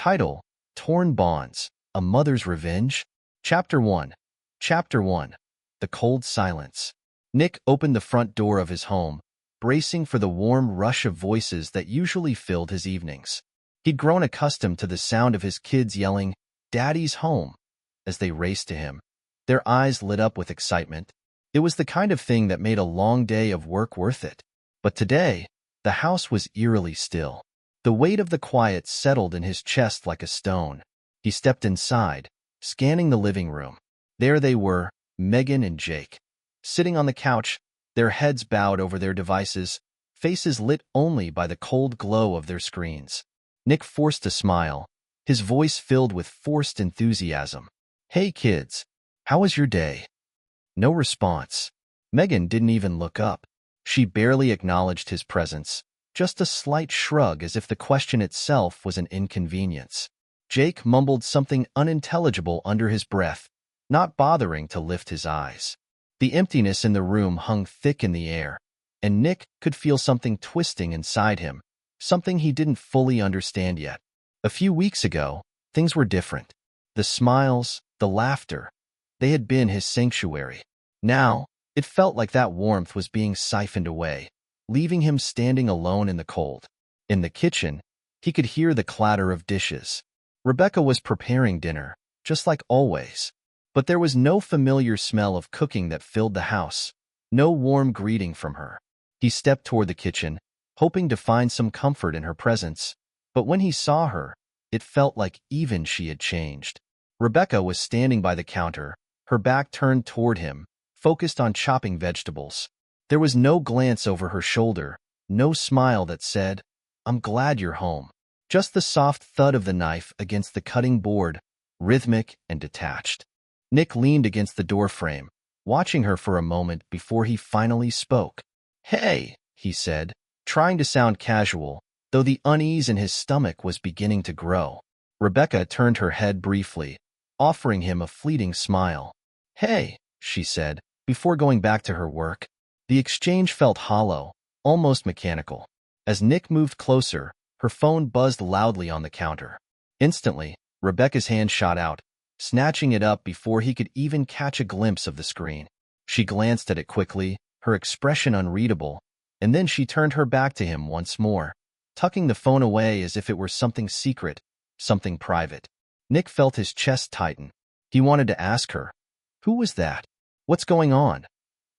Title: Torn Bonds, A Mother's Revenge. Chapter 1. Chapter 1. The Cold Silence. Nick opened the front door of his home, bracing for the warm rush of voices that usually filled his evenings. He'd grown accustomed to the sound of his kids yelling, "Daddy's home," as they raced to him. Their eyes lit up with excitement. It was the kind of thing that made a long day of work worth it. But today, the house was eerily still. The weight of the quiet settled in his chest like a stone. He stepped inside, scanning the living room. There they were, Megan and Jake, sitting on the couch, their heads bowed over their devices, faces lit only by the cold glow of their screens. Nick forced a smile, his voice filled with forced enthusiasm. "Hey kids, how was your day?" No response. Megan didn't even look up. She barely acknowledged his presence, just a slight shrug as if the question itself was an inconvenience. Jake mumbled something unintelligible under his breath, not bothering to lift his eyes. The emptiness in the room hung thick in the air, and Nick could feel something twisting inside him, something he didn't fully understand yet. A few weeks ago, things were different. The smiles, the laughter, they had been his sanctuary. Now, it felt like that warmth was being siphoned away, leaving him standing alone in the cold. In the kitchen, he could hear the clatter of dishes. Rebecca was preparing dinner, just like always. But there was no familiar smell of cooking that filled the house, no warm greeting from her. He stepped toward the kitchen, hoping to find some comfort in her presence, but when he saw her, it felt like even she had changed. Rebecca was standing by the counter, her back turned toward him, focused on chopping vegetables. There was no glance over her shoulder, no smile that said, "I'm glad you're home." Just the soft thud of the knife against the cutting board, rhythmic and detached. Nick leaned against the doorframe, watching her for a moment before he finally spoke. "Hey," he said, trying to sound casual, though the unease in his stomach was beginning to grow. Rebecca turned her head briefly, offering him a fleeting smile. "Hey," she said, before going back to her work. The exchange felt hollow, almost mechanical. As Nick moved closer, her phone buzzed loudly on the counter. Instantly, Rebecca's hand shot out, snatching it up before he could even catch a glimpse of the screen. She glanced at it quickly, her expression unreadable, and then she turned her back to him once more, tucking the phone away as if it were something secret, something private. Nick felt his chest tighten. He wanted to ask her, "Who was that? What's going on?"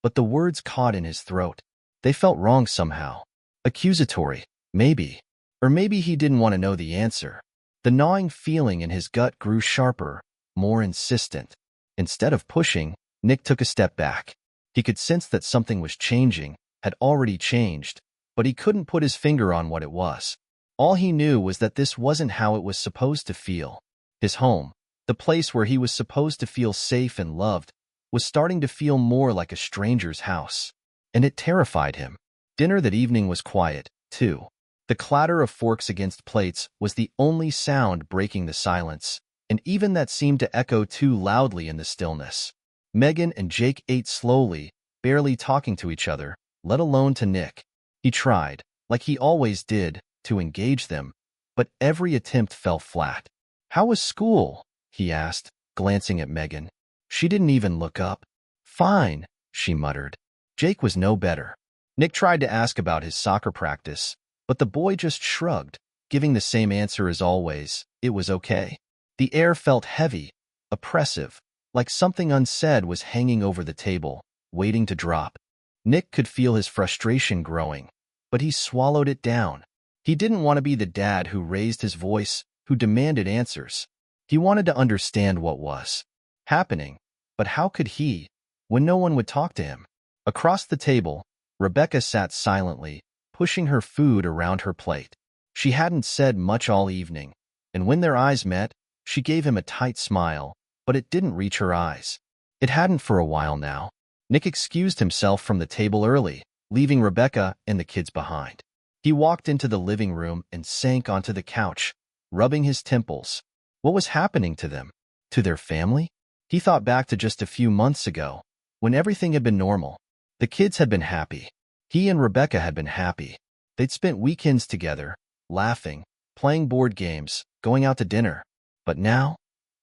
But the words caught in his throat. They felt wrong somehow. Accusatory, maybe. Or maybe he didn't want to know the answer. The gnawing feeling in his gut grew sharper, more insistent. Instead of pushing, Nick took a step back. He could sense that something was changing, had already changed, but he couldn't put his finger on what it was. All he knew was that this wasn't how it was supposed to feel. His home, the place where he was supposed to feel safe and loved, was starting to feel more like a stranger's house. And it terrified him. Dinner that evening was quiet, too. The clatter of forks against plates was the only sound breaking the silence, and even that seemed to echo too loudly in the stillness. Megan and Jake ate slowly, barely talking to each other, let alone to Nick. He tried, like he always did, to engage them, but every attempt fell flat. "How was school?" he asked, glancing at Megan. She didn't even look up. "Fine," she muttered. Jake was no better. Nick tried to ask about his soccer practice, but the boy just shrugged, giving the same answer as always: it was okay. The air felt heavy, oppressive, like something unsaid was hanging over the table, waiting to drop. Nick could feel his frustration growing, but he swallowed it down. He didn't want to be the dad who raised his voice, who demanded answers. He wanted to understand what was happening, but how could he, when no one would talk to him? Across the table, Rebecca sat silently, pushing her food around her plate. She hadn't said much all evening, and when their eyes met, she gave him a tight smile, but it didn't reach her eyes. It hadn't for a while now. Nick excused himself from the table early, leaving Rebecca and the kids behind. He walked into the living room and sank onto the couch, rubbing his temples. What was happening to them? To their family? He thought back to just a few months ago, when everything had been normal. The kids had been happy. He and Rebecca had been happy. They'd spent weekends together, laughing, playing board games, going out to dinner. But now,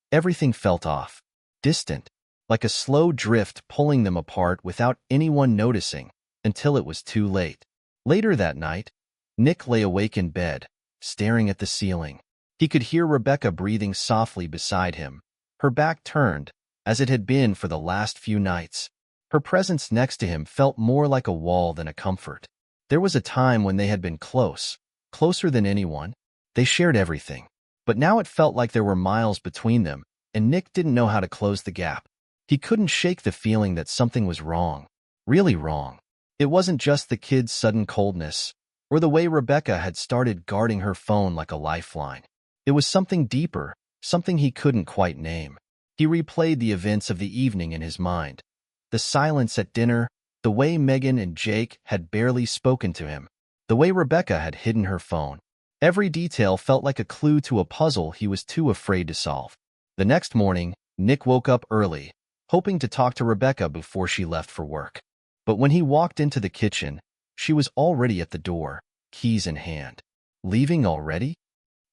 everything felt off, distant, like a slow drift pulling them apart without anyone noticing until it was too late. Later that night, Nick lay awake in bed, staring at the ceiling. He could hear Rebecca breathing softly beside him, her back turned, as it had been for the last few nights. Her presence next to him felt more like a wall than a comfort. There was a time when they had been close, closer than anyone. They shared everything. But now it felt like there were miles between them, and Nick didn't know how to close the gap. He couldn't shake the feeling that something was wrong, really wrong. It wasn't just the kid's sudden coldness, or the way Rebecca had started guarding her phone like a lifeline. It was something deeper, something he couldn't quite name. He replayed the events of the evening in his mind. The silence at dinner, the way Megan and Jake had barely spoken to him, the way Rebecca had hidden her phone. Every detail felt like a clue to a puzzle he was too afraid to solve. The next morning, Nick woke up early, hoping to talk to Rebecca before she left for work. But when he walked into the kitchen, she was already at the door, keys in hand. "Leaving already?"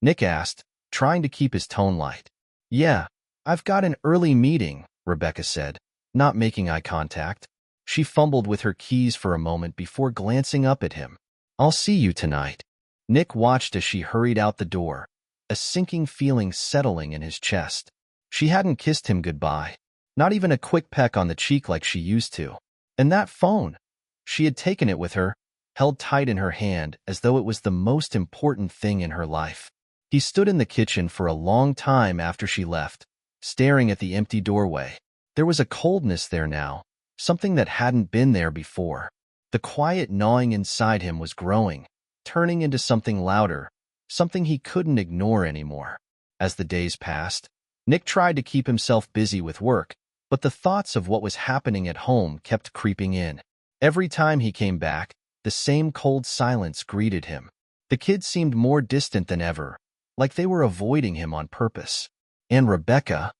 Nick asked, trying to keep his tone light. "Yeah, I've got an early meeting," Rebecca said, not making eye contact. She fumbled with her keys for a moment before glancing up at him. "I'll see you tonight." Nick watched as she hurried out the door, a sinking feeling settling in his chest. She hadn't kissed him goodbye, not even a quick peck on the cheek like she used to. And that phone, she had taken it with her, held tight in her hand as though it was the most important thing in her life. He stood in the kitchen for a long time after she left, staring at the empty doorway. There was a coldness there now, something that hadn't been there before. The quiet gnawing inside him was growing, turning into something louder, something he couldn't ignore anymore. As the days passed, Nick tried to keep himself busy with work, but the thoughts of what was happening at home kept creeping in. Every time he came back, the same cold silence greeted him. The kids seemed more distant than ever, like they were avoiding him on purpose. And Rebecca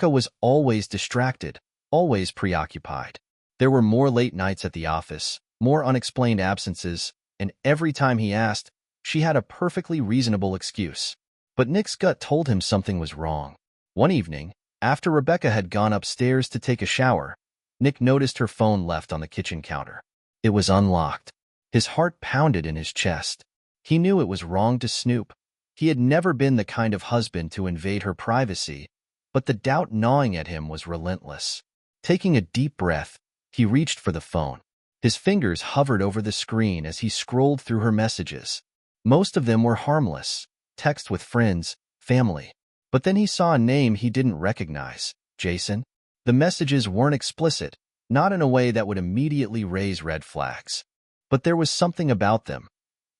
was always distracted, always preoccupied. There were more late nights at the office, more unexplained absences, and every time he asked, she had a perfectly reasonable excuse. But Nick's gut told him something was wrong. One evening, after Rebecca had gone upstairs to take a shower, Nick noticed her phone left on the kitchen counter. It was unlocked. His heart pounded in his chest. He knew it was wrong to snoop. He had never been the kind of husband to invade her privacy, but the doubt gnawing at him was relentless. Taking a deep breath, he reached for the phone. His fingers hovered over the screen as he scrolled through her messages. Most of them were harmless, text with friends, family. But then he saw a name he didn't recognize, Jason. The messages weren't explicit, not in a way that would immediately raise red flags. But there was something about them,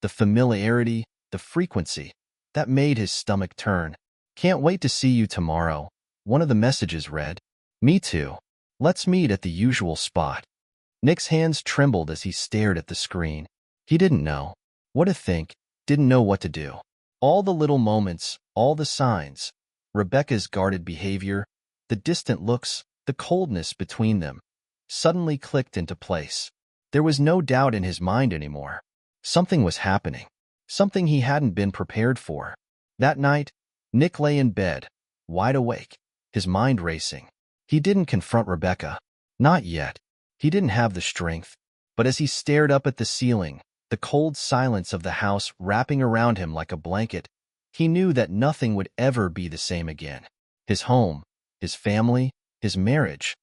the familiarity, the frequency, that made his stomach turn. "Can't wait to see you tomorrow," one of the messages read. "Me too. Let's meet at the usual spot." Nick's hands trembled as he stared at the screen. He didn't know what to think, didn't know what to do. All the little moments, all the signs, Rebecca's guarded behavior, the distant looks, the coldness between them, suddenly clicked into place. There was no doubt in his mind anymore. Something was happening, something he hadn't been prepared for. That night, Nick lay in bed, wide awake, his mind racing. He didn't confront Rebecca. Not yet. He didn't have the strength. But as he stared up at the ceiling, the cold silence of the house wrapping around him like a blanket, he knew that nothing would ever be the same again. His home, his family, his marriage.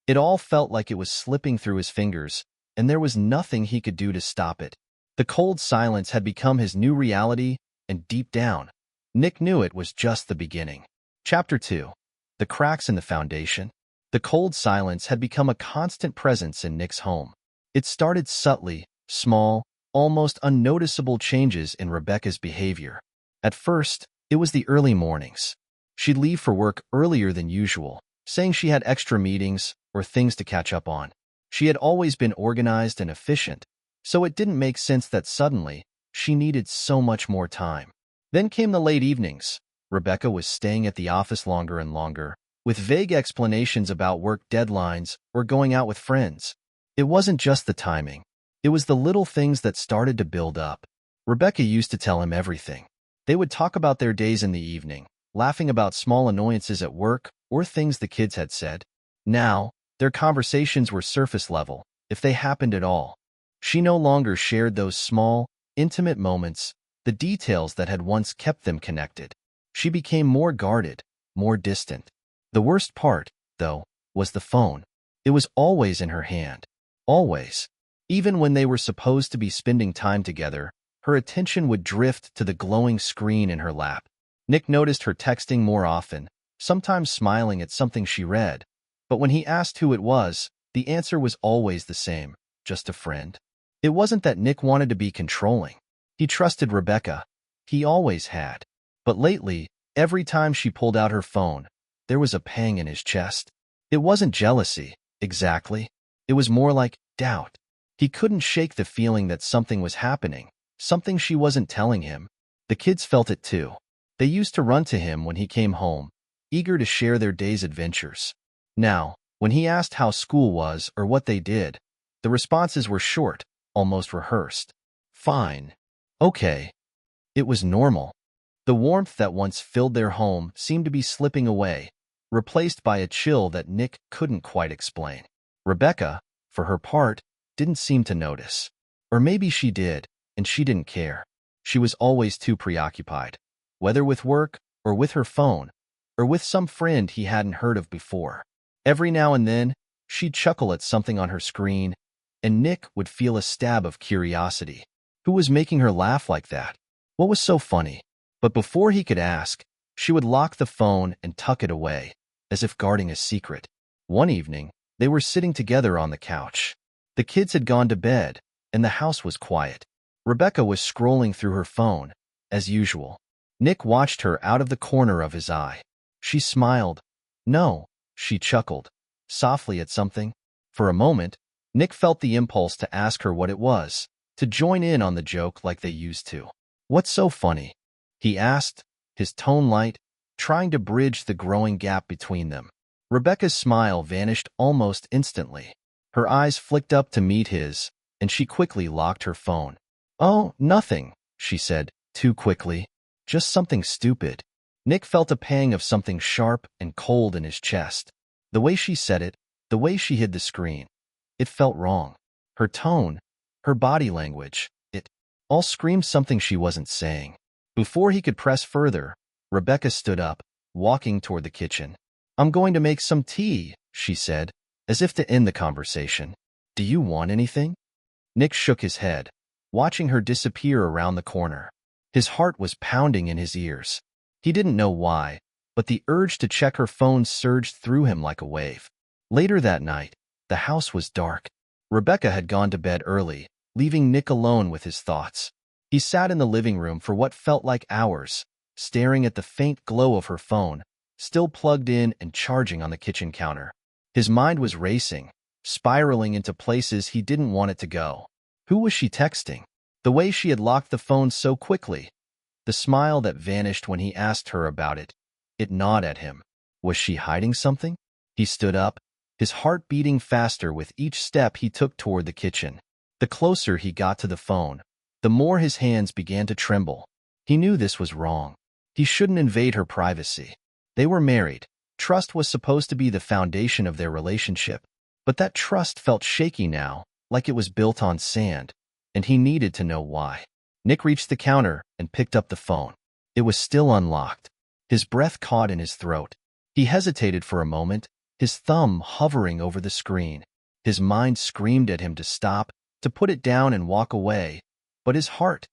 It all felt like it was slipping through his fingers, and there was nothing he could do to stop it. The cold silence had become his new reality, and deep down, Nick knew it was just the beginning. Chapter 2. The cracks in the foundation. The cold silence had become a constant presence in Nick's home. It started subtly, small, almost unnoticeable changes in Rebecca's behavior. At first, it was the early mornings. She'd leave for work earlier than usual, saying she had extra meetings or things to catch up on. She had always been organized and efficient, so it didn't make sense that suddenly she needed so much more time. Then came the late evenings. Rebecca was staying at the office longer and longer, with vague explanations about work deadlines or going out with friends. It wasn't just the timing. It was the little things that started to build up. Rebecca used to tell him everything. They would talk about their days in the evening, laughing about small annoyances at work or things the kids had said. Now, their conversations were surface level, if they happened at all. She no longer shared those small, intimate moments, the details that had once kept them connected. She became more guarded, more distant. The worst part, though, was the phone. It was always in her hand. Always. Even when they were supposed to be spending time together, her attention would drift to the glowing screen in her lap. Nick noticed her texting more often, sometimes smiling at something she read. But when he asked who it was, the answer was always the same, just a friend. It wasn't that Nick wanted to be controlling. He trusted Rebecca. He always had. But lately, every time she pulled out her phone, there was a pang in his chest. It wasn't jealousy, exactly. It was more like doubt. He couldn't shake the feeling that something was happening, something she wasn't telling him. The kids felt it too. They used to run to him when he came home, eager to share their day's adventures. Now, when he asked how school was or what they did, the responses were short, almost rehearsed. Fine. Okay. It was normal. The warmth that once filled their home seemed to be slipping away, replaced by a chill that Nick couldn't quite explain. Rebecca, for her part, didn't seem to notice. Or maybe she did, and she didn't care. She was always too preoccupied, whether with work, or with her phone, or with some friend he hadn't heard of before. Every now and then, she'd chuckle at something on her screen, and Nick would feel a stab of curiosity. Who was making her laugh like that? What was so funny? But before he could ask, she would lock the phone and tuck it away, as if guarding a secret. One evening, they were sitting together on the couch. The kids had gone to bed, and the house was quiet. Rebecca was scrolling through her phone, as usual. Nick watched her out of the corner of his eye. She smiled. No, she chuckled, softly at something. For a moment, Nick felt the impulse to ask her what it was, to join in on the joke like they used to. What's so funny? He asked, his tone light, trying to bridge the growing gap between them. Rebecca's smile vanished almost instantly. Her eyes flicked up to meet his, and she quickly locked her phone. Oh, nothing, she said, too quickly. Just something stupid. Nick felt a pang of something sharp and cold in his chest. The way she said it, the way she hid the screen. It felt wrong. Her tone, her body language, it all screamed something she wasn't saying. Before he could press further, Rebecca stood up, walking toward the kitchen. I'm going to make some tea, she said, as if to end the conversation. Do you want anything? Nick shook his head, watching her disappear around the corner. His heart was pounding in his ears. He didn't know why, but the urge to check her phone surged through him like a wave. Later that night, the house was dark. Rebecca had gone to bed early, leaving Nick alone with his thoughts. He sat in the living room for what felt like hours, staring at the faint glow of her phone, still plugged in and charging on the kitchen counter. His mind was racing, spiraling into places he didn't want it to go. Who was she texting? The way she had locked the phone so quickly. The smile that vanished when he asked her about it. It gnawed at him. Was she hiding something? He stood up, his heart beating faster with each step he took toward the kitchen. The closer he got to the phone, the more his hands began to tremble. He knew this was wrong. He shouldn't invade her privacy. They were married. Trust was supposed to be the foundation of their relationship. But that trust felt shaky now, like it was built on sand, and he needed to know why. Nick reached the counter and picked up the phone. It was still unlocked. His breath caught in his throat. He hesitated for a moment, his thumb hovering over the screen. His mind screamed at him to stop, to put it down and walk away. But his heart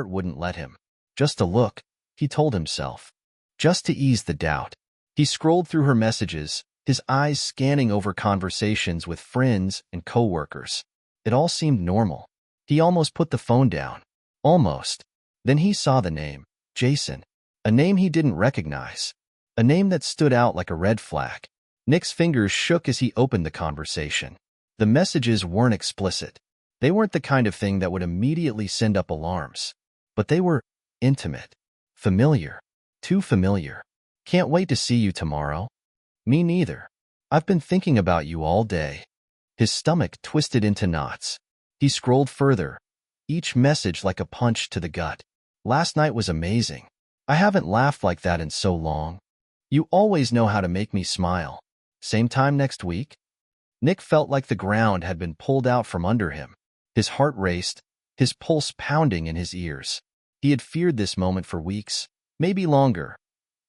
wouldn't let him. Just a look, he told himself. Just to ease the doubt. He scrolled through her messages, his eyes scanning over conversations with friends and coworkers. It all seemed normal. He almost put the phone down. Almost. Then he saw the name, Jason. A name he didn't recognize. A name that stood out like a red flag. Nick's fingers shook as he opened the conversation. The messages weren't explicit. They weren't the kind of thing that would immediately send up alarms. But they were intimate. Familiar. Too familiar. Can't wait to see you tomorrow. Me neither. I've been thinking about you all day. His stomach twisted into knots. He scrolled further, each message like a punch to the gut. Last night was amazing. I haven't laughed like that in so long. You always know how to make me smile. Same time next week? Nick felt like the ground had been pulled out from under him. His heart raced, his pulse pounding in his ears. He had feared this moment for weeks, maybe longer.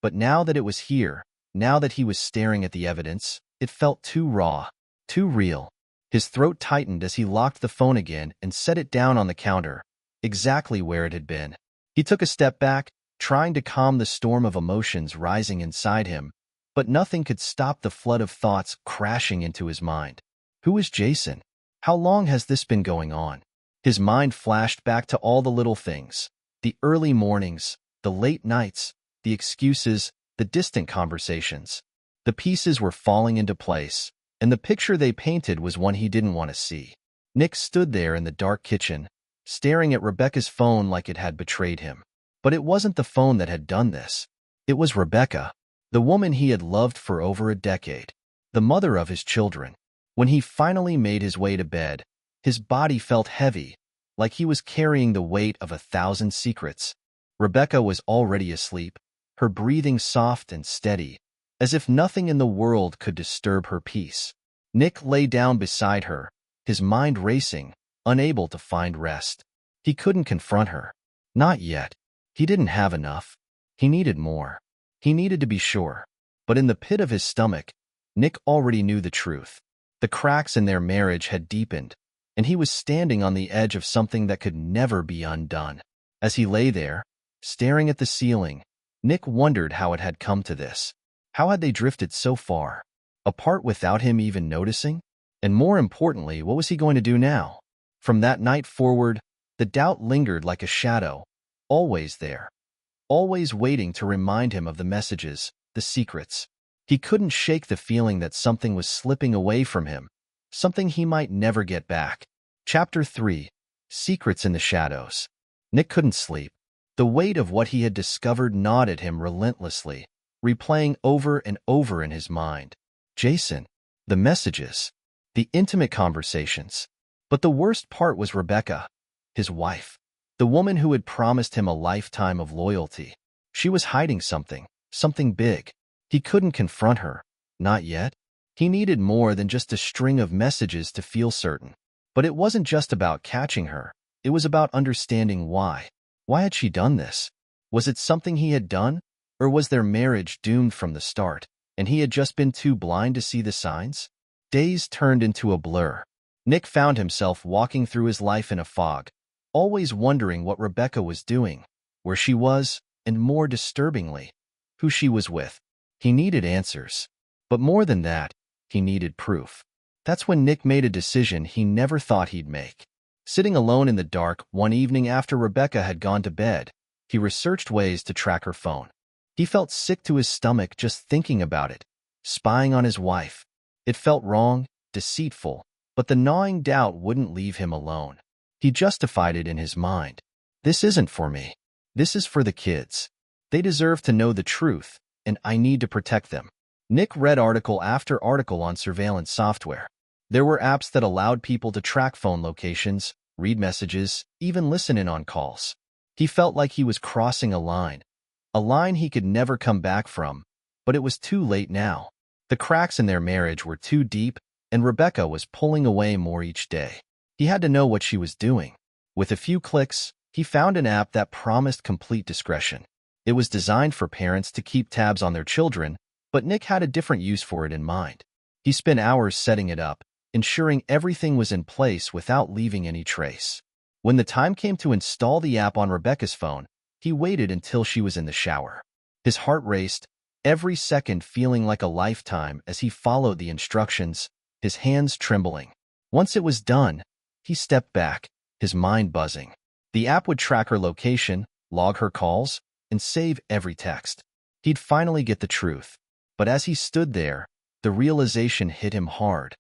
But now that it was here, now that he was staring at the evidence, it felt too raw, too real. His throat tightened as he locked the phone again and set it down on the counter, exactly where it had been. He took a step back, trying to calm the storm of emotions rising inside him, but nothing could stop the flood of thoughts crashing into his mind. Who is Jason? How long has this been going on? His mind flashed back to all the little things, the early mornings, the late nights, the excuses, the distant conversations. The pieces were falling into place, and the picture they painted was one he didn't want to see. Nick stood there in the dark kitchen, staring at Rebecca's phone like it had betrayed him. But it wasn't the phone that had done this. It was Rebecca, the woman he had loved for over a decade, the mother of his children. When he finally made his way to bed, his body felt heavy, like he was carrying the weight of 1,000 secrets. Rebecca was already asleep, her breathing soft and steady, as if nothing in the world could disturb her peace. Nick lay down beside her, his mind racing, unable to find rest. He couldn't confront her. Not yet. He didn't have enough. He needed more. He needed to be sure. But in the pit of his stomach, Nick already knew the truth. The cracks in their marriage had deepened, and he was standing on the edge of something that could never be undone. As he lay there, staring at the ceiling, Nick wondered how it had come to this. How had they drifted so far? Apart without him even noticing? And more importantly, what was he going to do now? From that night forward, the doubt lingered like a shadow, always there, always waiting to remind him of the messages, the secrets. He couldn't shake the feeling that something was slipping away from him, something he might never get back. Chapter 3. Secrets in the Shadows. Nick couldn't sleep. The weight of what he had discovered gnawed at him relentlessly, replaying over and over in his mind. Jason, the messages, the intimate conversations. But the worst part was Rebecca, his wife, the woman who had promised him a lifetime of loyalty. She was hiding something, something big. He couldn't confront her, not yet. He needed more than just a string of messages to feel certain. But it wasn't just about catching her. It was about understanding why. Why had she done this? Was it something he had done? Or was their marriage doomed from the start, and he had just been too blind to see the signs? Days turned into a blur. Nick found himself walking through his life in a fog, always wondering what Rebecca was doing, where she was, and more disturbingly, who she was with. He needed answers. But more than that, he needed proof. That's when Nick made a decision he never thought he'd make. Sitting alone in the dark one evening after Rebecca had gone to bed, he researched ways to track her phone. He felt sick to his stomach just thinking about it, spying on his wife. It felt wrong, deceitful, but the gnawing doubt wouldn't leave him alone. He justified it in his mind. This isn't for me. This is for the kids. They deserve to know the truth, and I need to protect them. Nick read article after article on surveillance software. There were apps that allowed people to track phone locations, read messages, even listen in on calls. He felt like he was crossing a line he could never come back from, but it was too late now. The cracks in their marriage were too deep, and Rebecca was pulling away more each day. He had to know what she was doing. With a few clicks, he found an app that promised complete discretion. It was designed for parents to keep tabs on their children, but Nick had a different use for it in mind. He spent hours setting it up, ensuring everything was in place without leaving any trace. When the time came to install the app on Rebecca's phone, he waited until she was in the shower. His heart raced, every second feeling like a lifetime as he followed the instructions, his hands trembling. Once it was done, he stepped back, his mind buzzing. The app would track her location, log her calls, and save every text. He'd finally get the truth. But as he stood there, the realization hit him hard.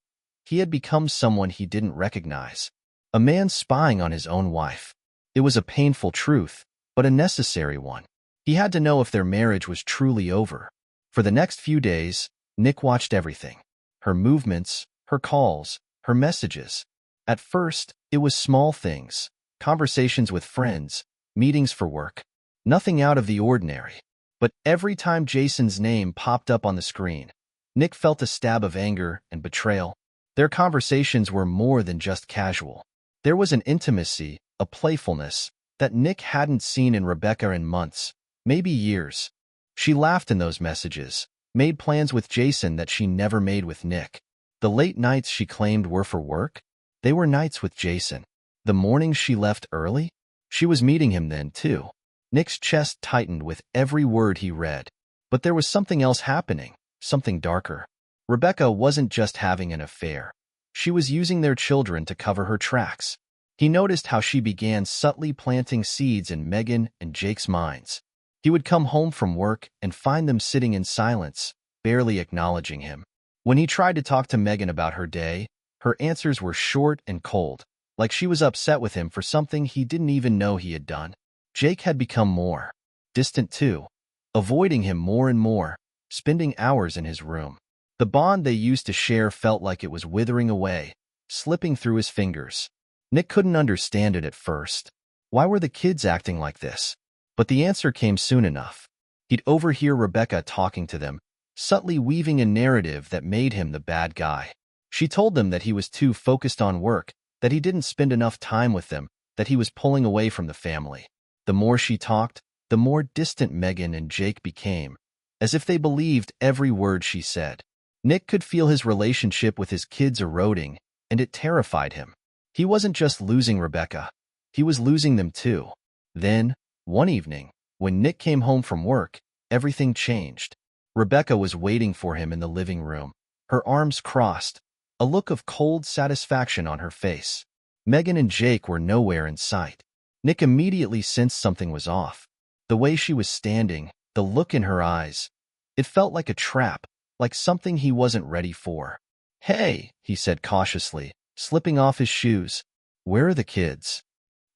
He had become someone he didn't recognize. A man spying on his own wife. It was a painful truth, but a necessary one. He had to know if their marriage was truly over. For the next few days, Nick watched everything. Her movements, her calls, her messages. At first, it was small things, conversations with friends, meetings for work. Nothing out of the ordinary. But every time Jason's name popped up on the screen, Nick felt a stab of anger and betrayal. Their conversations were more than just casual. There was an intimacy, a playfulness, that Nick hadn't seen in Rebecca in months, maybe years. She laughed in those messages, made plans with Jason that she never made with Nick. The late nights she claimed were for work, they were nights with Jason. The mornings she left early, she was meeting him then too. Nick's chest tightened with every word he read. But there was something else happening, something darker. Rebecca wasn't just having an affair. She was using their children to cover her tracks. He noticed how she began subtly planting seeds in Megan and Jake's minds. He would come home from work and find them sitting in silence, barely acknowledging him. When he tried to talk to Megan about her day, her answers were short and cold, like she was upset with him for something he didn't even know he had done. Jake had become more distant too, avoiding him more and more, spending hours in his room. The bond they used to share felt like it was withering away, slipping through his fingers. Nick couldn't understand it at first. Why were the kids acting like this? But the answer came soon enough. He'd overhear Rebecca talking to them, subtly weaving a narrative that made him the bad guy. She told them that he was too focused on work, that he didn't spend enough time with them, that he was pulling away from the family. The more she talked, the more distant Megan and Jake became, as if they believed every word she said. Nick could feel his relationship with his kids eroding, and it terrified him. He wasn't just losing Rebecca, he was losing them too. Then, one evening, when Nick came home from work, everything changed. Rebecca was waiting for him in the living room, her arms crossed, a look of cold satisfaction on her face. Megan and Jake were nowhere in sight. Nick immediately sensed something was off. The way she was standing, the look in her eyes. It felt like a trap, like something he wasn't ready for. "Hey," he said cautiously, slipping off his shoes. "Where are the kids?"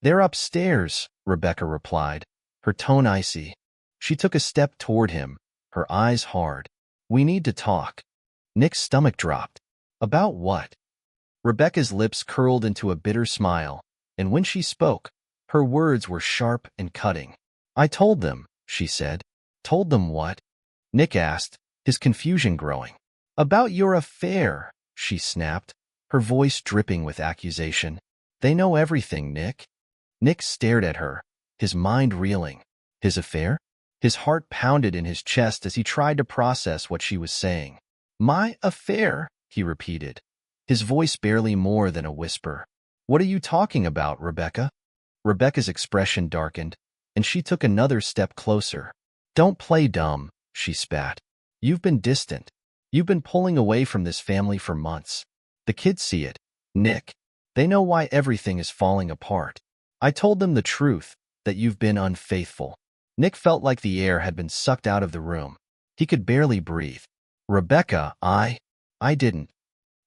"They're upstairs," Rebecca replied, her tone icy. She took a step toward him, her eyes hard. "We need to talk." Nick's stomach dropped. "About what?" Rebecca's lips curled into a bitter smile, and when she spoke, her words were sharp and cutting. "I told them," she said. "Told them what?" Nick asked, his confusion growing. "About your affair," she snapped, her voice dripping with accusation. "They know everything, Nick." Nick stared at her, his mind reeling. His affair? His heart pounded in his chest as he tried to process what she was saying. "My affair," he repeated, his voice barely more than a whisper. "What are you talking about, Rebecca?" Rebecca's expression darkened, and she took another step closer. "Don't play dumb," she spat. "You've been distant. You've been pulling away from this family for months. The kids see it, Nick. They know why everything is falling apart. I told them the truth, that you've been unfaithful." Nick felt like the air had been sucked out of the room. He could barely breathe. "Rebecca, I didn't."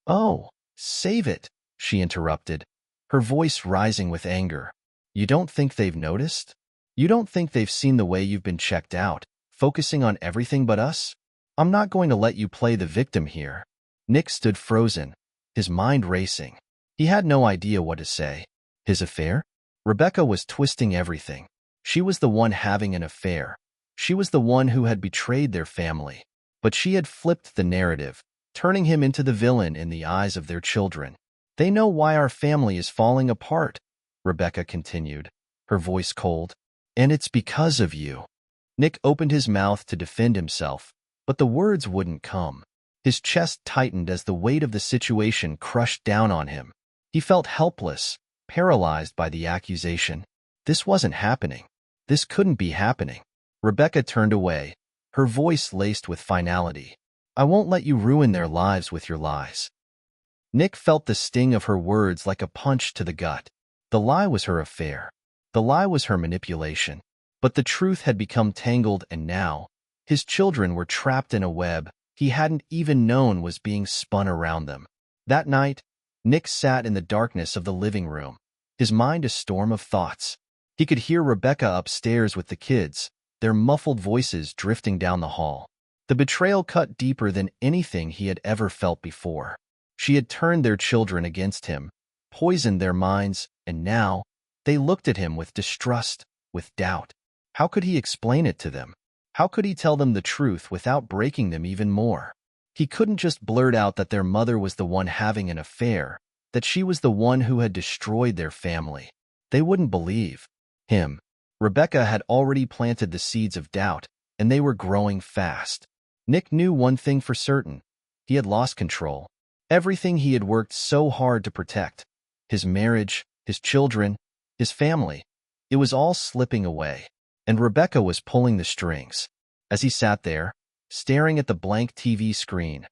"Oh, save it," she interrupted, her voice rising with anger. "You don't think they've noticed? You don't think they've seen the way you've been checked out, focusing on everything but us? I'm not going to let you play the victim here." Nick stood frozen, his mind racing. He had no idea what to say. His affair? Rebecca was twisting everything. She was the one having an affair. She was the one who had betrayed their family. But she had flipped the narrative, turning him into the villain in the eyes of their children. "They know why our family is falling apart," Rebecca continued, her voice cold. "And it's because of you." Nick opened his mouth to defend himself, but the words wouldn't come. His chest tightened as the weight of the situation crushed down on him. He felt helpless, paralyzed by the accusation. This wasn't happening. This couldn't be happening. Rebecca turned away, her voice laced with finality. "I won't let you ruin their lives with your lies." Nick felt the sting of her words like a punch to the gut. The lie was her affair. The lie was her manipulation. But the truth had become tangled, and now, his children were trapped in a web he hadn't even known was being spun around them. That night, Nick sat in the darkness of the living room, his mind a storm of thoughts. He could hear Rebecca upstairs with the kids, their muffled voices drifting down the hall. The betrayal cut deeper than anything he had ever felt before. She had turned their children against him, poisoned their minds, and now they looked at him with distrust, with doubt. How could he explain it to them? How could he tell them the truth without breaking them even more? He couldn't just blurt out that their mother was the one having an affair, that she was the one who had destroyed their family. They wouldn't believe him. Rebecca had already planted the seeds of doubt, and they were growing fast. Nick knew one thing for certain. He had lost control. Everything he had worked so hard to protect, his marriage, his children, his family, it was all slipping away. And Rebecca was pulling the strings. As he sat there, staring at the blank TV screen,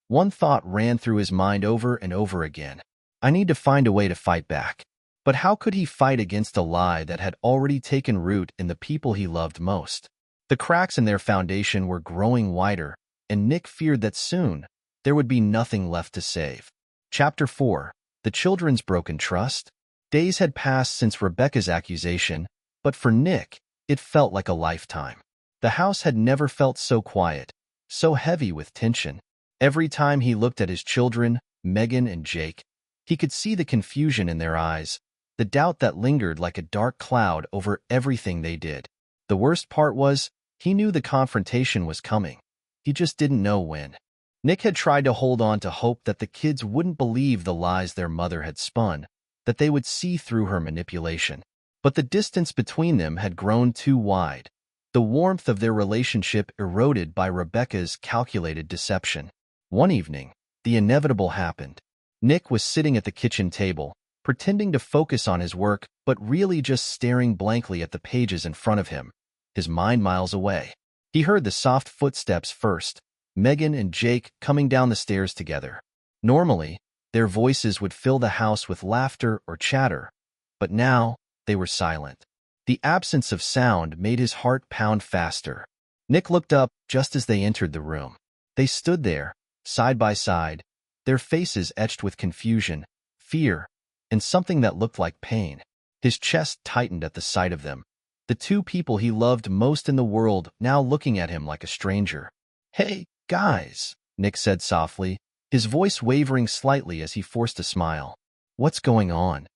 one thought ran through his mind over and over again. I need to find a way to fight back. But how could he fight against a lie that had already taken root in the people he loved most? The cracks in their foundation were growing wider, and Nick feared that soon there would be nothing left to save. Chapter 4. The Children's Broken Trust. Days had passed since Rebecca's accusation, but for Nick, it felt like a lifetime. The house had never felt so quiet, so heavy with tension. Every time he looked at his children, Megan and Jake, he could see the confusion in their eyes, the doubt that lingered like a dark cloud over everything they did. The worst part was, he knew the confrontation was coming. He just didn't know when. Nick had tried to hold on to hope that the kids wouldn't believe the lies their mother had spun, that they would see through her manipulation. But the distance between them had grown too wide, the warmth of their relationship eroded by Rebecca's calculated deception. One evening, the inevitable happened. Nick was sitting at the kitchen table, pretending to focus on his work, but really just staring blankly at the pages in front of him, his mind miles away. He heard the soft footsteps first, Megan and Jake coming down the stairs together. Normally, their voices would fill the house with laughter or chatter, but now they were silent. The absence of sound made his heart pound faster. Nick looked up just as they entered the room. They stood there, side by side, their faces etched with confusion, fear, and something that looked like pain. His chest tightened at the sight of them, the two people he loved most in the world now looking at him like a stranger. "Hey, guys," Nick said softly, his voice wavering slightly as he forced a smile. "What's going on?"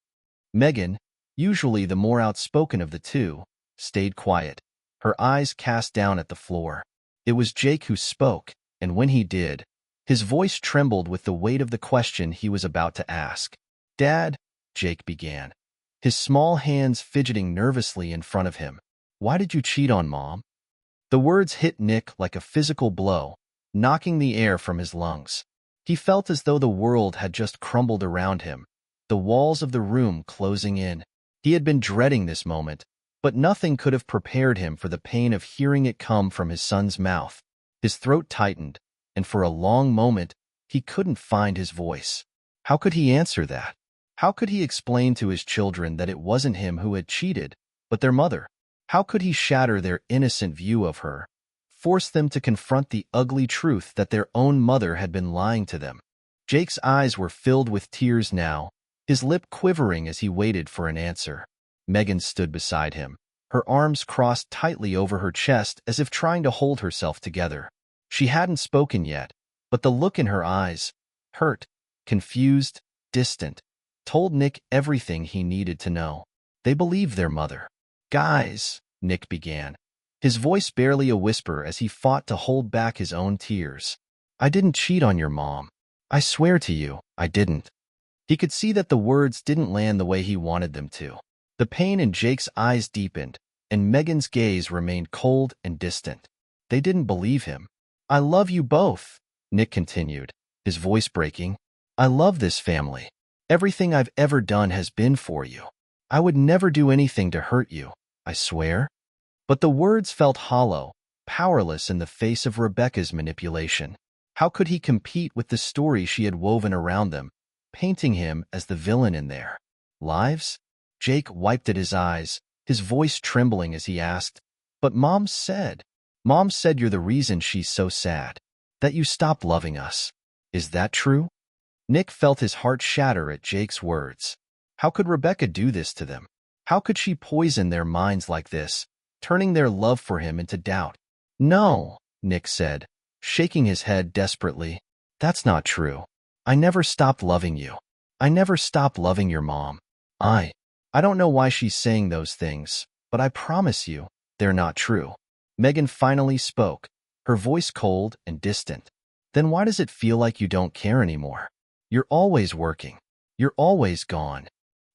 Megan, usually the more outspoken of the two, stayed quiet, her eyes cast down at the floor. It was Jake who spoke, and when he did, his voice trembled with the weight of the question he was about to ask. "Dad," Jake began, his small hands fidgeting nervously in front of him. "Why did you cheat on Mom?" The words hit Nick like a physical blow, knocking the air from his lungs. He felt as though the world had just crumbled around him, the walls of the room closing in. He had been dreading this moment, but nothing could have prepared him for the pain of hearing it come from his son's mouth. His throat tightened, and for a long moment, he couldn't find his voice. How could he answer that? How could he explain to his children that it wasn't him who had cheated, but their mother? How could he shatter their innocent view of her, force them to confront the ugly truth that their own mother had been lying to them? Jake's eyes were filled with tears now, his lip quivering as he waited for an answer. Megan stood beside him, her arms crossed tightly over her chest as if trying to hold herself together. She hadn't spoken yet, but the look in her eyes, hurt, confused, distant, told Nick everything he needed to know. They believed their mother. "Guys," Nick began, his voice barely a whisper as he fought to hold back his own tears. "I didn't cheat on your mom. I swear to you, I didn't." He could see that the words didn't land the way he wanted them to. The pain in Jake's eyes deepened, and Megan's gaze remained cold and distant. They didn't believe him. "I love you both," Nick continued, his voice breaking. "I love this family. Everything I've ever done has been for you. I would never do anything to hurt you, I swear." But the words felt hollow, powerless in the face of Rebecca's manipulation. How could he compete with the story she had woven around them, painting him as the villain in their lives? Jake wiped at his eyes, his voice trembling as he asked, "But Mom said you're the reason she's so sad, that you stopped loving us. Is that true?" Nick felt his heart shatter at Jake's words. How could Rebecca do this to them? How could she poison their minds like this, turning their love for him into doubt? "No," Nick said, shaking his head desperately. "That's not true. I never stopped loving you. I never stopped loving your mom. I don't know why she's saying those things, but I promise you, they're not true. Megan finally spoke, her voice cold and distant. Then why does it feel like you don't care anymore? You're always working. You're always gone.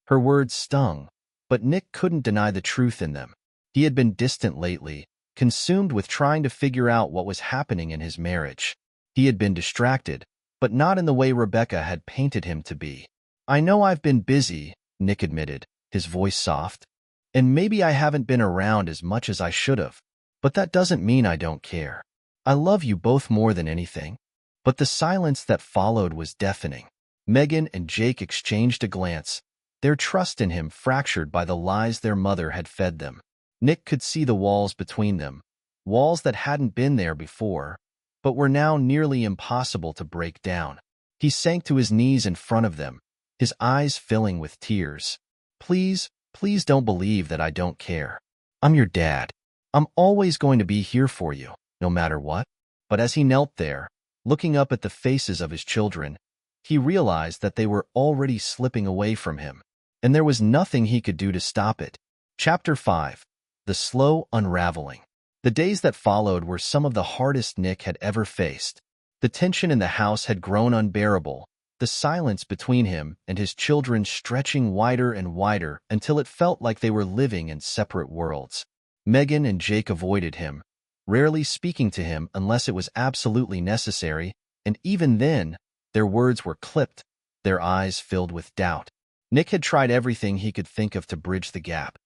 Her words stung, but Nick couldn't deny the truth in them. He had been distant lately, consumed with trying to figure out what was happening in his marriage. He had been distracted, but not in the way Rebecca had painted him to be. I know I've been busy, Nick admitted, his voice soft, and maybe I haven't been around as much as I should have, but that doesn't mean I don't care. I love you both more than anything. But the silence that followed was deafening. Megan and Jake exchanged a glance, their trust in him fractured by the lies their mother had fed them. Nick could see the walls between them, walls that hadn't been there before, but were now nearly impossible to break down. He sank to his knees in front of them, his eyes filling with tears. Please, please don't believe that I don't care. I'm your dad. I'm always going to be here for you, no matter what. But as he knelt there, looking up at the faces of his children, he realized that they were already slipping away from him, and there was nothing he could do to stop it. Chapter 5. The Slow Unraveling. The days that followed were some of the hardest Nick had ever faced. The tension in the house had grown unbearable, the silence between him and his children stretching wider and wider until it felt like they were living in separate worlds. Megan and Jake avoided him, rarely speaking to him unless it was absolutely necessary, and even then, their words were clipped, their eyes filled with doubt. Nick had tried everything he could think of to bridge the gap.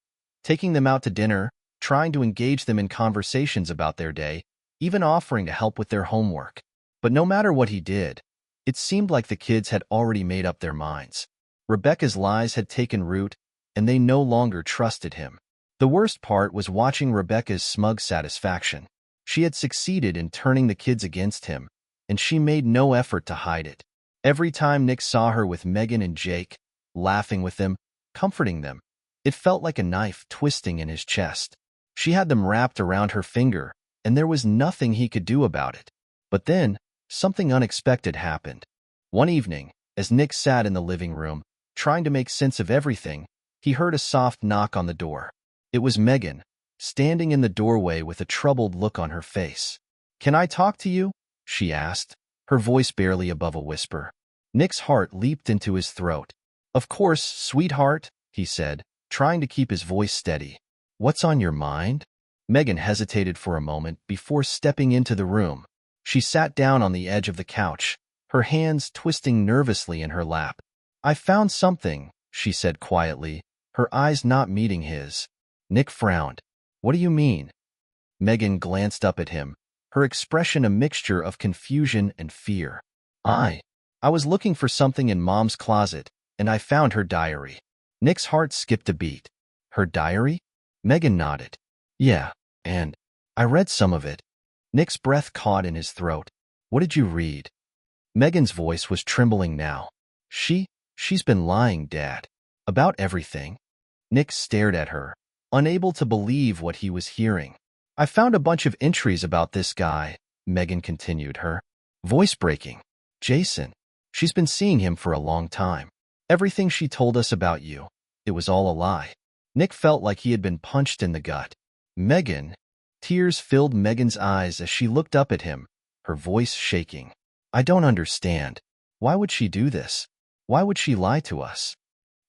Taking them out to dinner, trying to engage them in conversations about their day, even offering to help with their homework. But no matter what he did, it seemed like the kids had already made up their minds. Rebecca's lies had taken root, and they no longer trusted him. The worst part was watching Rebecca's smug satisfaction. She had succeeded in turning the kids against him, and she made no effort to hide it. Every time Nick saw her with Megan and Jake, laughing with them, comforting them, it felt like a knife twisting in his chest. She had them wrapped around her finger, and there was nothing he could do about it. But then, something unexpected happened. One evening, as Nick sat in the living room, trying to make sense of everything, he heard a soft knock on the door. It was Megan, standing in the doorway with a troubled look on her face. "Can I talk to you?" she asked, her voice barely above a whisper. Nick's heart leaped into his throat. "Of course, sweetheart," he said, trying to keep his voice steady. "What's on your mind?" Megan hesitated for a moment before stepping into the room. She sat down on the edge of the couch, her hands twisting nervously in her lap. "I found something," she said quietly, her eyes not meeting his. Nick frowned. "What do you mean?" Megan glanced up at him, her expression a mixture of confusion and fear. I was looking for something in Mom's closet, and I found her diary." Nick's heart skipped a beat. "Her diary?" Megan nodded. "Yeah, and I read some of it." Nick's breath caught in his throat. "What did you read?" Megan's voice was trembling now. She's been lying, Dad. About everything." Nick stared at her, unable to believe what he was hearing. "I found a bunch of entries about this guy," Megan continued, her voice breaking. "Jason. She's been seeing him for a long time. Everything she told us about you, it was all a lie." Nick felt like he had been punched in the gut. "Megan." Tears filled Megan's eyes as she looked up at him, her voice shaking. "I don't understand. Why would she do this? Why would she lie to us?"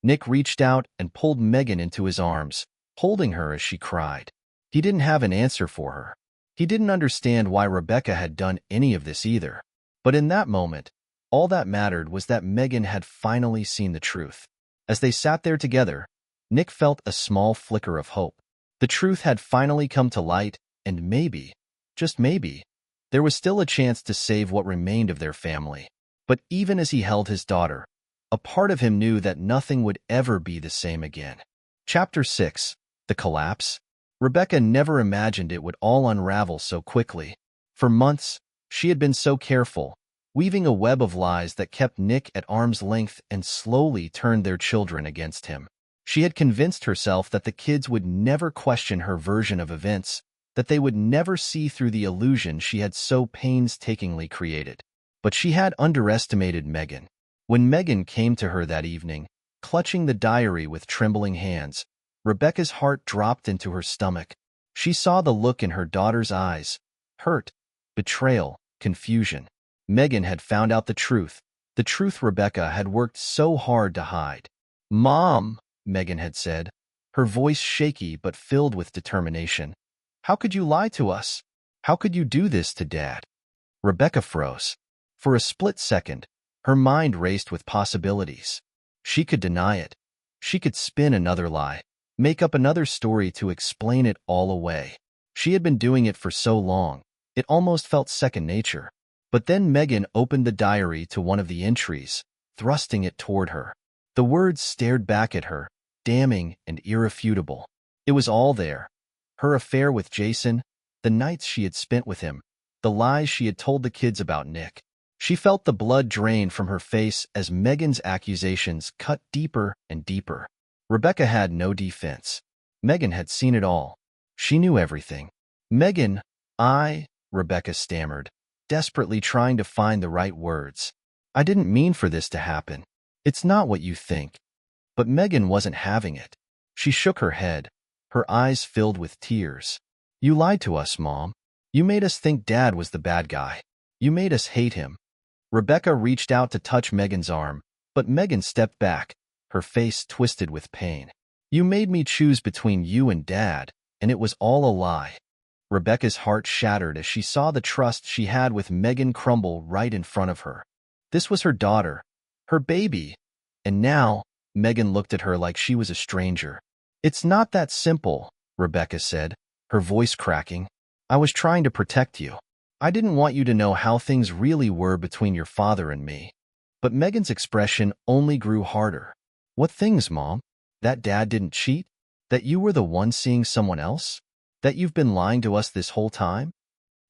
Nick reached out and pulled Megan into his arms, holding her as she cried. He didn't have an answer for her. He didn't understand why Rebecca had done any of this either. But in that moment, all that mattered was that Megan had finally seen the truth. As they sat there together, Nick felt a small flicker of hope. The truth had finally come to light, and maybe, just maybe, there was still a chance to save what remained of their family. But even as he held his daughter, a part of him knew that nothing would ever be the same again. Chapter 6. The Collapse. Rebecca never imagined it would all unravel so quickly. For months, she had been so careful, weaving a web of lies that kept Nick at arm's length and slowly turned their children against him. She had convinced herself that the kids would never question her version of events, that they would never see through the illusion she had so painstakingly created. But she had underestimated Megan. When Megan came to her that evening, clutching the diary with trembling hands, Rebecca's heart dropped into her stomach. She saw the look in her daughter's eyes. Hurt, betrayal, confusion. Megan had found out the truth Rebecca had worked so hard to hide. "Mom," Megan had said, her voice shaky but filled with determination. "How could you lie to us? How could you do this to Dad?" Rebecca froze. For a split second, her mind raced with possibilities. She could deny it. She could spin another lie, make up another story to explain it all away. She had been doing it for so long, it almost felt second nature. But then Megan opened the diary to one of the entries, thrusting it toward her. The words stared back at her, damning and irrefutable. It was all there. Her affair with Jason, the nights she had spent with him, the lies she had told the kids about Nick. She felt the blood drain from her face as Megan's accusations cut deeper and deeper. Rebecca had no defense. Megan had seen it all. She knew everything. "Megan, Rebecca stammered, desperately trying to find the right words. "I didn't mean for this to happen. It's not what you think." But Megan wasn't having it. She shook her head, her eyes filled with tears. "You lied to us, Mom. You made us think Dad was the bad guy. You made us hate him." Rebecca reached out to touch Megan's arm, but Megan stepped back, her face twisted with pain. "You made me choose between you and Dad, and it was all a lie." Rebecca's heart shattered as she saw the trust she had with Megan crumble right in front of her. This was her daughter, her baby, and now Megan looked at her like she was a stranger. "It's not that simple," Rebecca said, her voice cracking. "I was trying to protect you. I didn't want you to know how things really were between your father and me." But Megan's expression only grew harder. "What things, Mom? That Dad didn't cheat? That you were the one seeing someone else? That you've been lying to us this whole time?"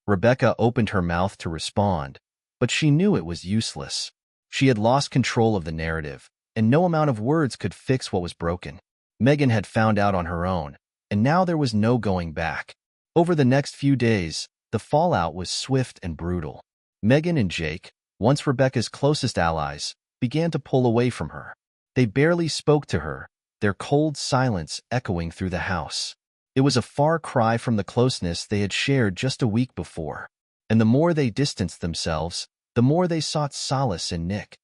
Rebecca opened her mouth to respond, but she knew it was useless. She had lost control of the narrative, and no amount of words could fix what was broken. Megan had found out on her own, and now there was no going back. Over the next few days, the fallout was swift and brutal. Megan and Jake, once Rebecca's closest allies, began to pull away from her. They barely spoke to her, their cold silence echoing through the house. It was a far cry from the closeness they had shared just a week before. And the more they distanced themselves, the more they sought solace in Nick,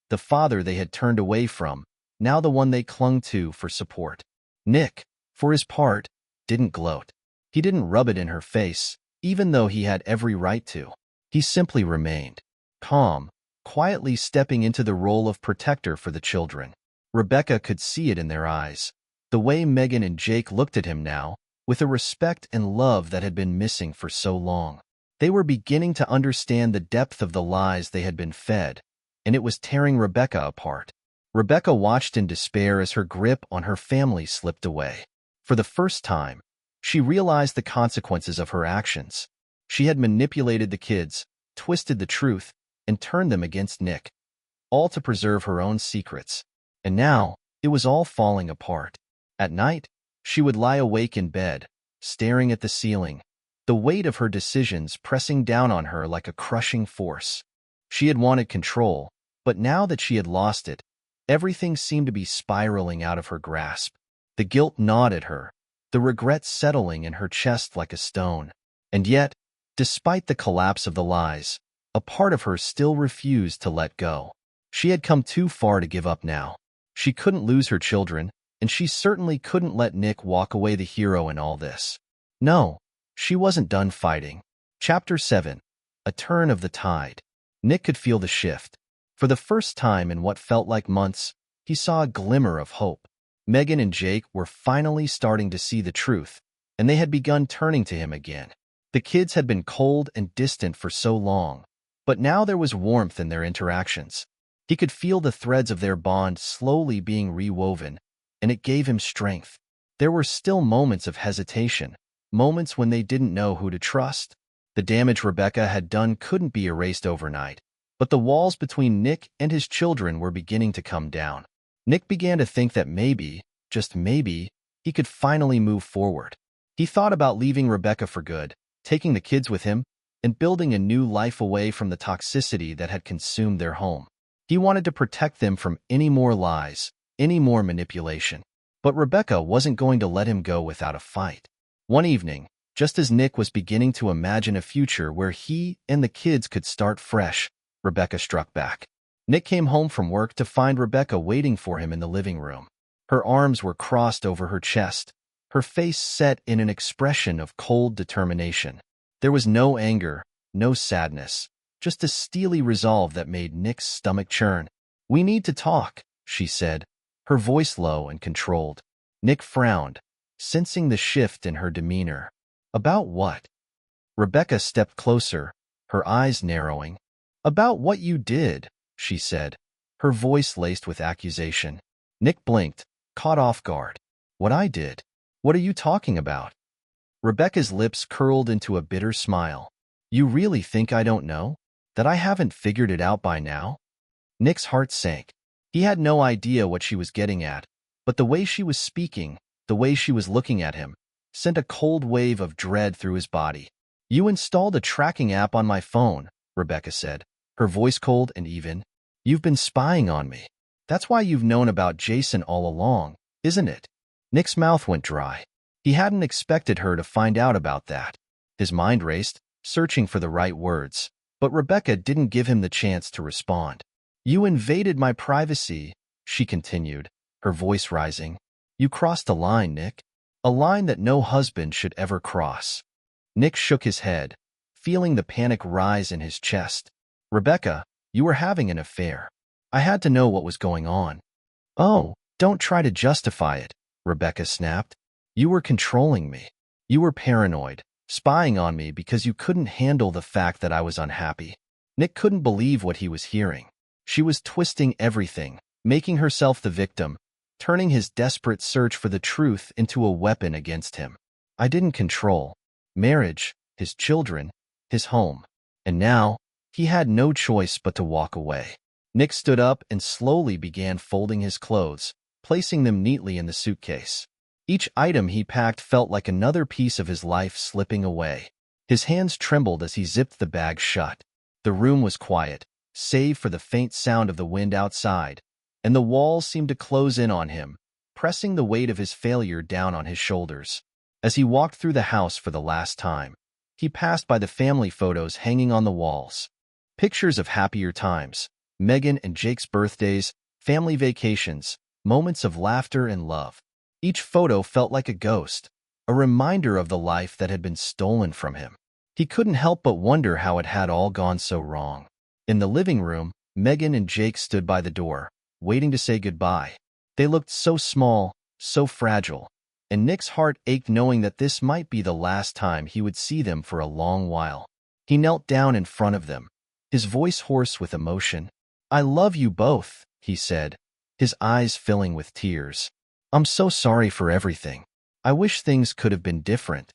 the father they had turned away from, now the one they clung to for support. Nick, for his part, didn't gloat. He didn't rub it in her face, even though he had every right to. He simply remained calm, quietly stepping into the role of protector for the children. Rebecca could see it in their eyes, the way Megan and Jake looked at him now, with a respect and love that had been missing for so long. They were beginning to understand the depth of the lies they had been fed, and it was tearing Rebecca apart. Rebecca watched in despair as her grip on her family slipped away. For the first time, she realized the consequences of her actions. She had manipulated the kids, twisted the truth, and turned them against Nick, all to preserve her own secrets. And now, it was all falling apart. At night, she would lie awake in bed, staring at the ceiling, the weight of her decisions pressing down on her like a crushing force. She had wanted control, but now that she had lost it, everything seemed to be spiraling out of her grasp. The guilt gnawed at her, the regret settling in her chest like a stone. And yet, despite the collapse of the lies, a part of her still refused to let go. She had come too far to give up now. She couldn't lose her children, and she certainly couldn't let Nick walk away the hero in all this. No, she wasn't done fighting. Chapter 7. A Turn of the Tide. Nick could feel the shift. For the first time in what felt like months, he saw a glimmer of hope. Megan and Jake were finally starting to see the truth, and they had begun turning to him again. The kids had been cold and distant for so long, but now there was warmth in their interactions. He could feel the threads of their bond slowly being rewoven, and it gave him strength. There were still moments of hesitation, moments when they didn't know who to trust. The damage Rebecca had done couldn't be erased overnight, but the walls between Nick and his children were beginning to come down. Nick began to think that maybe, just maybe, he could finally move forward. He thought about leaving Rebecca for good, taking the kids with him, and building a new life away from the toxicity that had consumed their home. He wanted to protect them from any more lies, any more manipulation. But Rebecca wasn't going to let him go without a fight. One evening, just as Nick was beginning to imagine a future where he and the kids could start fresh, Rebecca struck back. Nick came home from work to find Rebecca waiting for him in the living room. Her arms were crossed over her chest, her face set in an expression of cold determination. There was no anger, no sadness, just a steely resolve that made Nick's stomach churn. "We need to talk," she said, her voice low and controlled. Nick frowned, sensing the shift in her demeanor. "About what?" Rebecca stepped closer, her eyes narrowing. "About what you did," she said, her voice laced with accusation. Nick blinked, caught off guard. "What I did? What are you talking about?" Rebecca's lips curled into a bitter smile. "You really think I don't know? That I haven't figured it out by now?" Nick's heart sank. He had no idea what she was getting at, but the way she was speaking, the way she was looking at him, sent a cold wave of dread through his body. "You installed a tracking app on my phone," Rebecca said, her voice cold and even. "You've been spying on me. That's why you've known about Jason all along, isn't it?" Nick's mouth went dry. He hadn't expected her to find out about that. His mind raced, searching for the right words, but Rebecca didn't give him the chance to respond. "You invaded my privacy," she continued, her voice rising. "You crossed a line, Nick. A line that no husband should ever cross." Nick shook his head, feeling the panic rise in his chest. "Rebecca, you were having an affair. I had to know what was going on." "Oh, don't try to justify it," Rebecca snapped. "You were controlling me. You were paranoid, spying on me because you couldn't handle the fact that I was unhappy." Nick couldn't believe what he was hearing. She was twisting everything, making herself the victim, turning his desperate search for the truth into a weapon against him. "I didn't control marriage, his children, his home. And now, he had no choice but to walk away." Nick stood up and slowly began folding his clothes, placing them neatly in the suitcase. Each item he packed felt like another piece of his life slipping away. His hands trembled as he zipped the bag shut. The room was quiet, save for the faint sound of the wind outside, and the walls seemed to close in on him, pressing the weight of his failure down on his shoulders. As he walked through the house for the last time, he passed by the family photos hanging on the walls. Pictures of happier times, Megan and Jake's birthdays, family vacations, moments of laughter and love. Each photo felt like a ghost, a reminder of the life that had been stolen from him. He couldn't help but wonder how it had all gone so wrong. In the living room, Megan and Jake stood by the door, waiting to say goodbye. They looked so small, so fragile, and Nick's heart ached knowing that this might be the last time he would see them for a long while. He knelt down in front of them, his voice hoarse with emotion. "I love you both," he said, his eyes filling with tears. "I'm so sorry for everything. I wish things could have been different."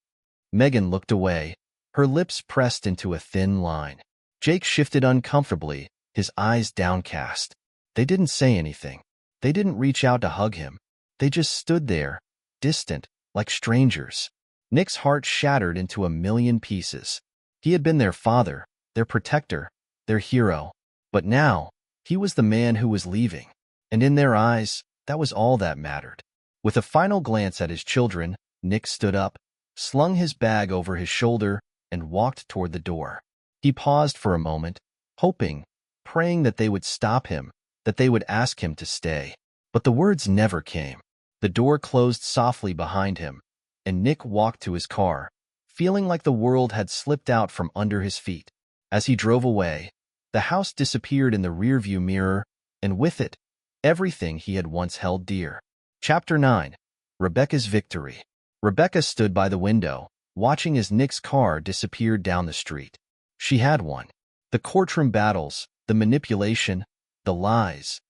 Megan looked away, her lips pressed into a thin line. Jake shifted uncomfortably, his eyes downcast. They didn't say anything. They didn't reach out to hug him. They just stood there, distant, like strangers. Nick's heart shattered into a million pieces. He had been their father, their protector, their hero. But now, he was the man who was leaving. And in their eyes, that was all that mattered. With a final glance at his children, Nick stood up, slung his bag over his shoulder, and walked toward the door. He paused for a moment, hoping, praying that they would stop him, that they would ask him to stay. But the words never came. The door closed softly behind him, and Nick walked to his car, feeling like the world had slipped out from under his feet. As he drove away, the house disappeared in the rearview mirror, and with it, everything he had once held dear. Chapter 9. Rebecca's Victory. Rebecca stood by the window, watching as Nick's car disappeared down the street. She had won. The courtroom battles, the manipulation, the lies.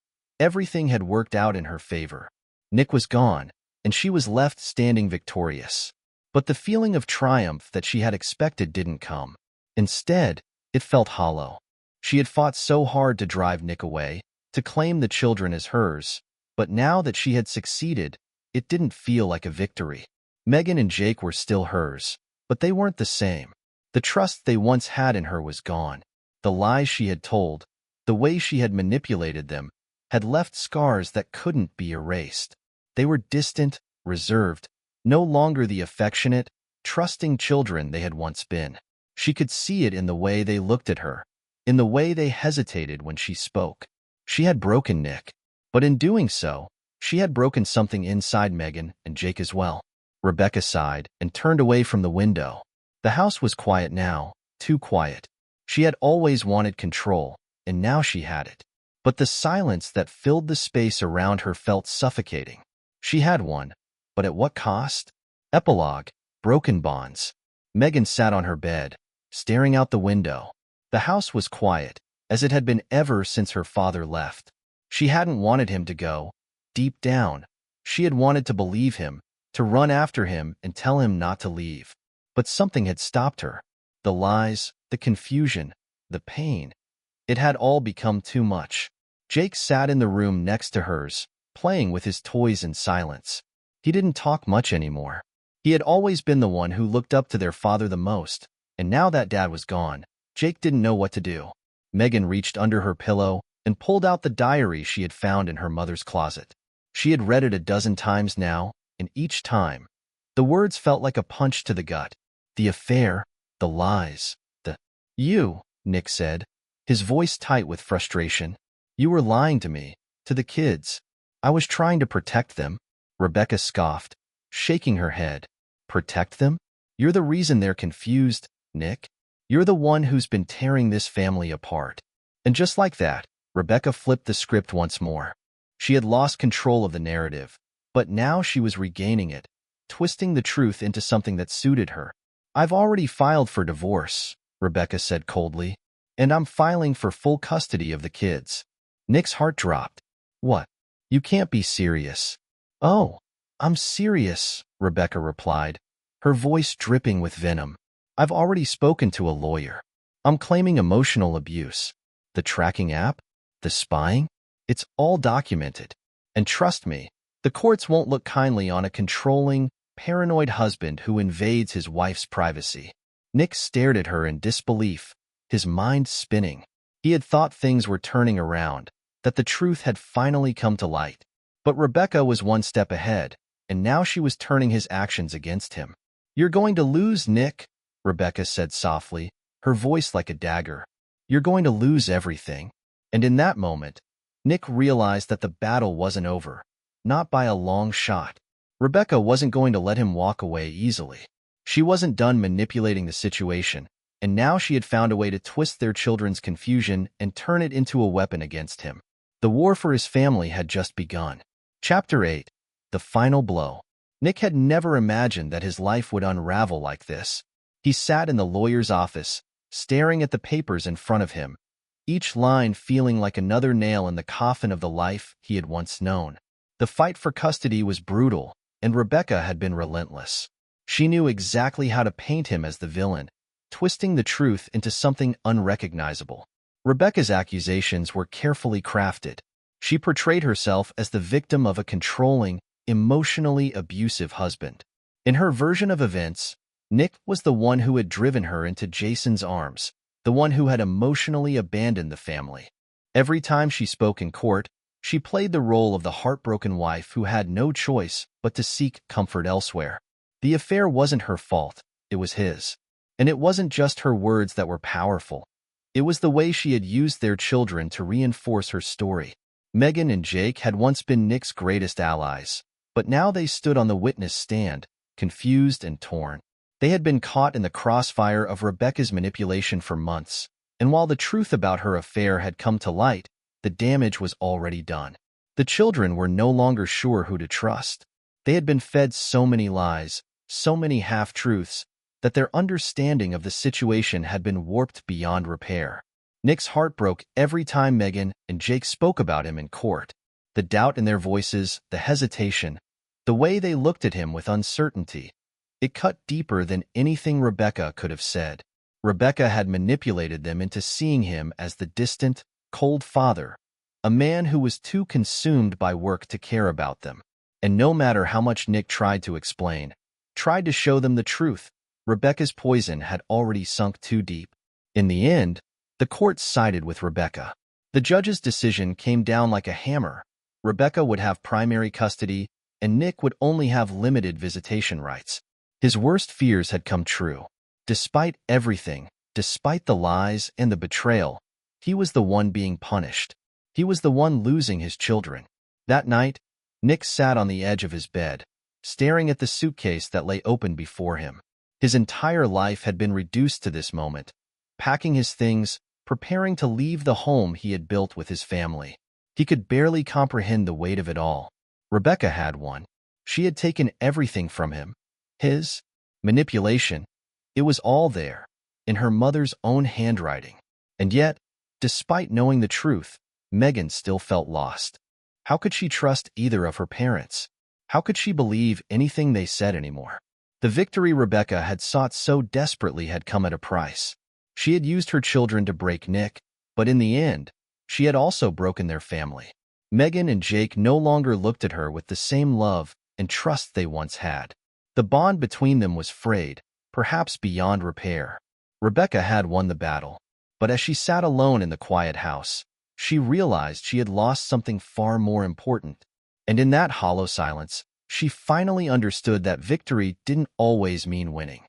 Everything had worked out in her favor. Nick was gone, and she was left standing victorious. But the feeling of triumph that she had expected didn't come. Instead, it felt hollow. She had fought so hard to drive Nick away, to claim the children as hers, but now that she had succeeded, it didn't feel like a victory. Megan and Jake were still hers, but they weren't the same. The trust they once had in her was gone. The lies she had told, the way she had manipulated them, had left scars that couldn't be erased. They were distant, reserved, no longer the affectionate, trusting children they had once been. She could see it in the way they looked at her, in the way they hesitated when she spoke. She had broken Nick, but in doing so, she had broken something inside Megan and Jake as well. Rebecca sighed and turned away from the window. The house was quiet now, too quiet. She had always wanted control, and now she had it. But the silence that filled the space around her felt suffocating. She had won, but at what cost? Epilogue: Broken bonds. Megan sat on her bed, staring out the window. The house was quiet, as it had been ever since her father left. She hadn't wanted him to go. Deep down, she had wanted to believe him, to run after him and tell him not to leave. But something had stopped her. The lies, the confusion, the pain. It had all become too much. Jake sat in the room next to hers, playing with his toys in silence. He didn't talk much anymore. He had always been the one who looked up to their father the most, and now that Dad was gone, Jake didn't know what to do. Megan reached under her pillow and pulled out the diary she had found in her mother's closet. She had read it a dozen times now, and each time, the words felt like a punch to the gut. The affair, the lies, You, Nick said, his voice tight with frustration. You were lying to me, to the kids. I was trying to protect them. Rebecca scoffed, shaking her head. Protect them? You're the reason they're confused, Nick. You're the one who's been tearing this family apart. And just like that, Rebecca flipped the script once more. She had lost control of the narrative, but now she was regaining it, twisting the truth into something that suited her. I've already filed for divorce, Rebecca said coldly, and I'm filing for full custody of the kids. Nick's heart dropped. What? You can't be serious. Oh, I'm serious, Rebecca replied, her voice dripping with venom. I've already spoken to a lawyer. I'm claiming emotional abuse. The tracking app? The spying? It's all documented. And trust me, the courts won't look kindly on a controlling, paranoid husband who invades his wife's privacy. Nick stared at her in disbelief, his mind spinning. He had thought things were turning around, that the truth had finally come to light. But Rebecca was one step ahead, and now she was turning his actions against him. You're going to lose, Nick, Rebecca said softly, her voice like a dagger. You're going to lose everything. And in that moment, Nick realized that the battle wasn't over, not by a long shot. Rebecca wasn't going to let him walk away easily. She wasn't done manipulating the situation, and now she had found a way to twist their children's confusion and turn it into a weapon against him. The war for his family had just begun. Chapter 8. The Final Blow. Nick had never imagined that his life would unravel like this. He sat in the lawyer's office, staring at the papers in front of him, each line feeling like another nail in the coffin of the life he had once known. The fight for custody was brutal, and Rebecca had been relentless. She knew exactly how to paint him as the villain, twisting the truth into something unrecognizable. Rebecca's accusations were carefully crafted. She portrayed herself as the victim of a controlling, emotionally abusive husband. In her version of events, Nick was the one who had driven her into Jason's arms, the one who had emotionally abandoned the family. Every time she spoke in court, she played the role of the heartbroken wife who had no choice but to seek comfort elsewhere. The affair wasn't her fault, it was his. And it wasn't just her words that were powerful. It was the way she had used their children to reinforce her story. Megan and Jake had once been Nick's greatest allies, but now they stood on the witness stand, confused and torn. They had been caught in the crossfire of Rebecca's manipulation for months, and while the truth about her affair had come to light, the damage was already done. The children were no longer sure who to trust. They had been fed so many lies, so many half-truths, that their understanding of the situation had been warped beyond repair. Nick's heart broke every time Megan and Jake spoke about him in court. The doubt in their voices, the hesitation, the way they looked at him with uncertainty. It cut deeper than anything Rebecca could have said. Rebecca had manipulated them into seeing him as the distant, cold father, a man who was too consumed by work to care about them. And no matter how much Nick tried to explain, tried to show them the truth, Rebecca's poison had already sunk too deep. In the end, the court sided with Rebecca. The judge's decision came down like a hammer. Rebecca would have primary custody, and Nick would only have limited visitation rights. His worst fears had come true. Despite everything, despite the lies and the betrayal, he was the one being punished. He was the one losing his children. That night, Nick sat on the edge of his bed, staring at the suitcase that lay open before him. His entire life had been reduced to this moment, packing his things, preparing to leave the home he had built with his family. He could barely comprehend the weight of it all. Rebecca had won. She had taken everything from him. His manipulation. It was all there, in her mother's own handwriting. And yet, despite knowing the truth, Megan still felt lost. How could she trust either of her parents? How could she believe anything they said anymore? The victory Rebecca had sought so desperately had come at a price. She had used her children to break Nick, but in the end, she had also broken their family. Megan and Jake no longer looked at her with the same love and trust they once had. The bond between them was frayed, perhaps beyond repair. Rebecca had won the battle, but as she sat alone in the quiet house, she realized she had lost something far more important. And in that hollow silence, she finally understood that victory didn't always mean winning.